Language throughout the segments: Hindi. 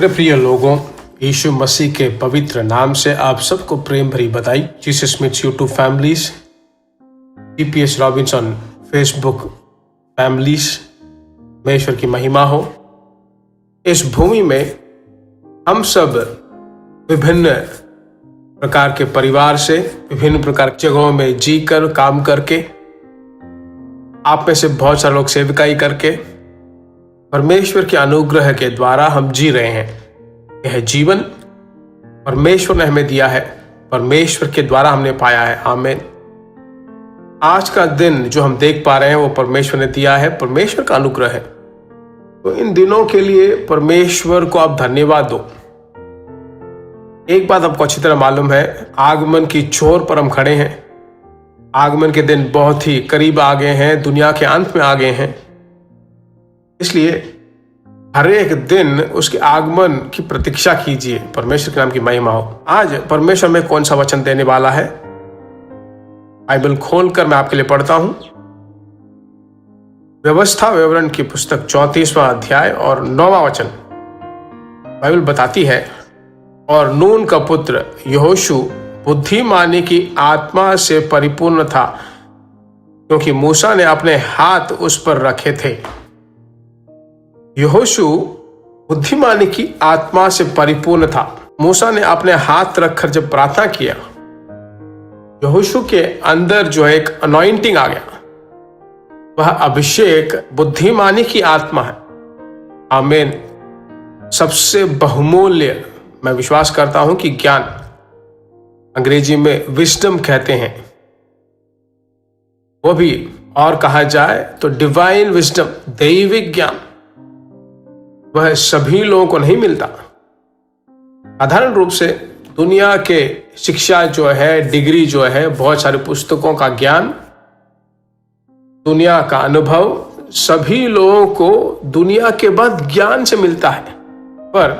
मेरे प्रिय लोगों, यीशु मसीह के पवित्र नाम से आप सबको प्रेम भरी बधाई। Jesus meets YouTube families, TPS Robinson Facebook families, में ईश्वर की महिमा हो। इस भूमि में हम सब विभिन्न प्रकार के परिवार से, विभिन्न प्रकार की जगहों में जीकर, काम करके, आप में से बहुत सारे लोग सेवकाई करके परमेश्वर के अनुग्रह के द्वारा हम जी रहे हैं। यह जीवन परमेश्वर ने हमें दिया है, परमेश्वर के द्वारा हमने पाया है। आमीन। आज का दिन जो हम देख पा रहे हैं वो परमेश्वर ने दिया है, परमेश्वर का अनुग्रह है। तो इन दिनों के लिए परमेश्वर को आप धन्यवाद दो। एक बात आपको अच्छी तरह मालूम है, आगमन की छोर पर हम खड़े हैं। आगमन के दिन बहुत ही करीब आ गए हैं, दुनिया के अंत में आ गए हैं। इसलिए हर एक दिन उसके आगमन की प्रतीक्षा कीजिए। परमेश्वर के नाम की महिमा हो। आज परमेश्वर में कौन सा वचन देने वाला है, बाइबल खोलकर मैं आपके लिए पढ़ता हूं। व्यवस्था विवरण की पुस्तक 34वां अध्याय और 9वां वचन। बाइबल बताती है, और नून का पुत्र यहोशू बुद्धिमानी की आत्मा से परिपूर्ण था, क्योंकि मूसा ने अपने हाथ उस पर रखे थे। यहोशू बुद्धिमानी की आत्मा से परिपूर्ण था। मूसा ने अपने हाथ रखकर जब प्रार्थना किया, यहोशू के अंदर जो एक अनॉइंटिंग आ गया, वह अभिषेक बुद्धिमानी की आत्मा है। आमीन। सबसे बहुमूल्य, मैं विश्वास करता हूं कि ज्ञान, अंग्रेजी में विजडम कहते हैं, वो भी और कहा जाए तो डिवाइन विजडम, दैविक ज्ञान, वह सभी लोगों को नहीं मिलता। साधारण रूप से दुनिया के शिक्षा जो है, डिग्री जो है, बहुत सारे पुस्तकों का ज्ञान, दुनिया का अनुभव सभी लोगों को दुनिया के बाद ज्ञान से मिलता है। पर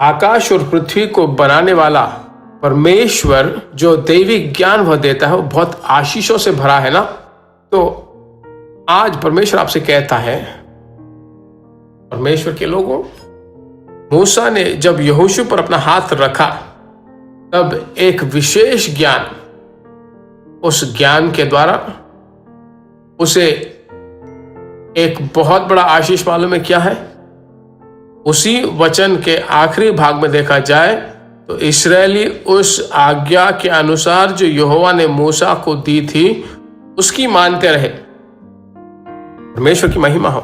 आकाश और पृथ्वी को बनाने वाला परमेश्वर जो दैविक ज्ञान वह देता है, वो बहुत आशीषों से भरा है ना। तो आज परमेश्वर आपसे कहता है, परमेश्वर के लोगों, मूसा ने जब यहोशू पर अपना हाथ रखा, तब एक विशेष ज्ञान, उस ज्ञान के द्वारा उसे एक बहुत बड़ा आशीष मालूम है क्या है। उसी वचन के आखिरी भाग में देखा जाए तो इस्राएली उस आज्ञा के अनुसार जो यहोवा ने मूसा को दी थी, उसकी मानते रहे। परमेश्वर की महिमा हो।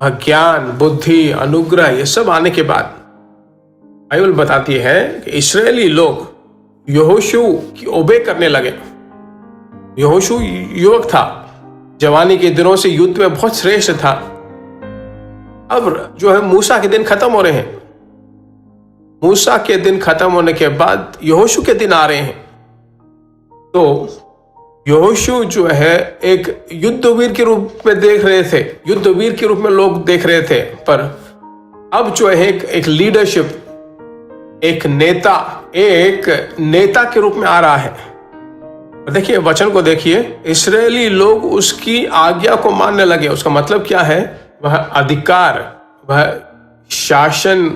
ज्ञान, बुद्धि, अनुग्रह, ये सब आने के बाद बाइबल बताती है कि इस्राएली लोग यहोशू की ओबे करने लगे। यहोशू युवक था, जवानी के दिनों से युद्ध में बहुत श्रेष्ठ था। अब जो है मूसा के दिन खत्म हो रहे हैं। मूसा के दिन खत्म होने के बाद यहोशू के दिन आ रहे हैं। तो यहोशू जो है एक युद्धवीर के रूप में देख रहे थे, युद्धवीर के रूप में लोग देख रहे थे, पर अब जो है एक लीडरशिप, एक नेता के रूप में आ रहा है। देखिए वचन को देखिए, इस्राएली लोग उसकी आज्ञा को मानने लगे। उसका मतलब क्या है? वह अधिकार, वह शासन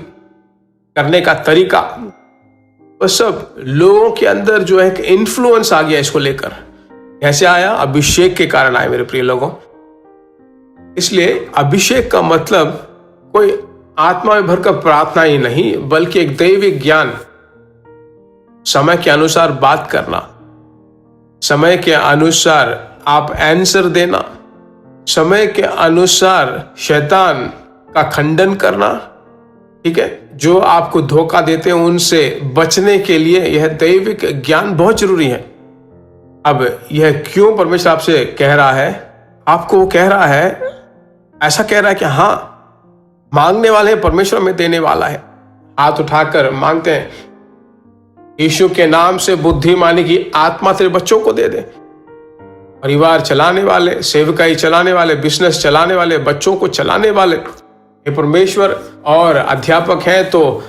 करने का तरीका, वह सब लोगों के अंदर जो है एक इन्फ्लुएंस आ गया। इसको लेकर कैसे आया? अभिषेक के कारण आया मेरे प्रिय लोगों। इसलिए अभिषेक का मतलब कोई आत्मा में भरकर प्रार्थना ही नहीं, बल्कि एक दैविक ज्ञान, समय के अनुसार बात करना, समय के अनुसार आप आंसर देना, समय के अनुसार शैतान का खंडन करना। ठीक है, जो आपको धोखा देते हैं उनसे बचने के लिए यह दैविक ज्ञान बहुत जरूरी है। अब यह क्यों परमेश्वर आपसे कह रहा है? आपको वो कह रहा है, ऐसा कह रहा है कि हाँ, मांगने वाले हैं, परमेश्वर में देने वाला है। हाथ उठाकर मांगते हैं, यीशु के नाम से बुद्धिमानी की आत्मा तेरे बच्चों को दे दे। परिवार चलाने वाले, सेवकाई चलाने वाले, बिजनेस चलाने वाले, बच्चों को चलाने वाले ये परमेश्वर, और अध्यापक हैं तो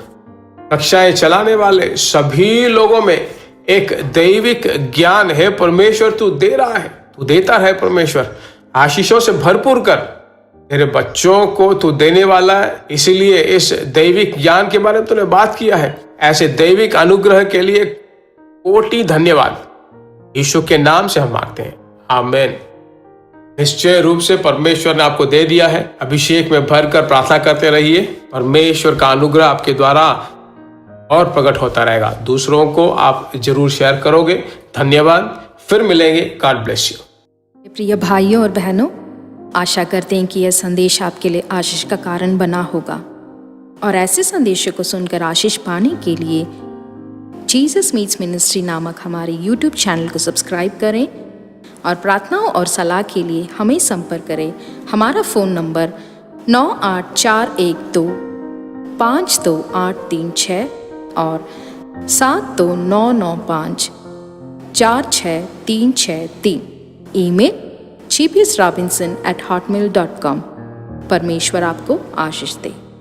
कक्षाएं चलाने वाले, सभी लोगों में एक दैविक ज्ञान है। परमेश्वर तू दे रहा है, तू देता है। परमेश्वर आशीषों से भरपूर कर, मेरे बच्चों को तू देने वाला है, इसीलिए इस दैविक ज्ञान के बारे में तूने बात किया है। ऐसे दैविक अनुग्रह के लिए कोटि धन्यवाद। यीशु के नाम से हम मांगते हैं, आमीन। निश्चय रूप से परमेश्वर ने आपको दे दिया है। अभिषेक में भरकर प्रार्थना करते रहिए। परमेश्वर का अनुग्रह आपके द्वारा और प्रकट होता रहेगा। दूसरों को आप जरूर शेयर करोगे। धन्यवाद। फिर मिलेंगे। God bless you. प्रिय भाइयों और बहनों, आशा करते हैं कि यह संदेश आपके लिए आशीष का कारण बना होगा। और ऐसे संदेशों को सुनकर आशीष पाने के लिए जीसस मीट्स मिनिस्ट्री नामक हमारे YouTube चैनल को सब्सक्राइब करें और प्रार्थनाओं और सलाह के लिए हमें संपर्क करें। हमारा फ़ोन नंबर 9841252836 और 7299546363। Email gbsrobinson@hotmail.com। परमेश्वर आपको आशीष दे।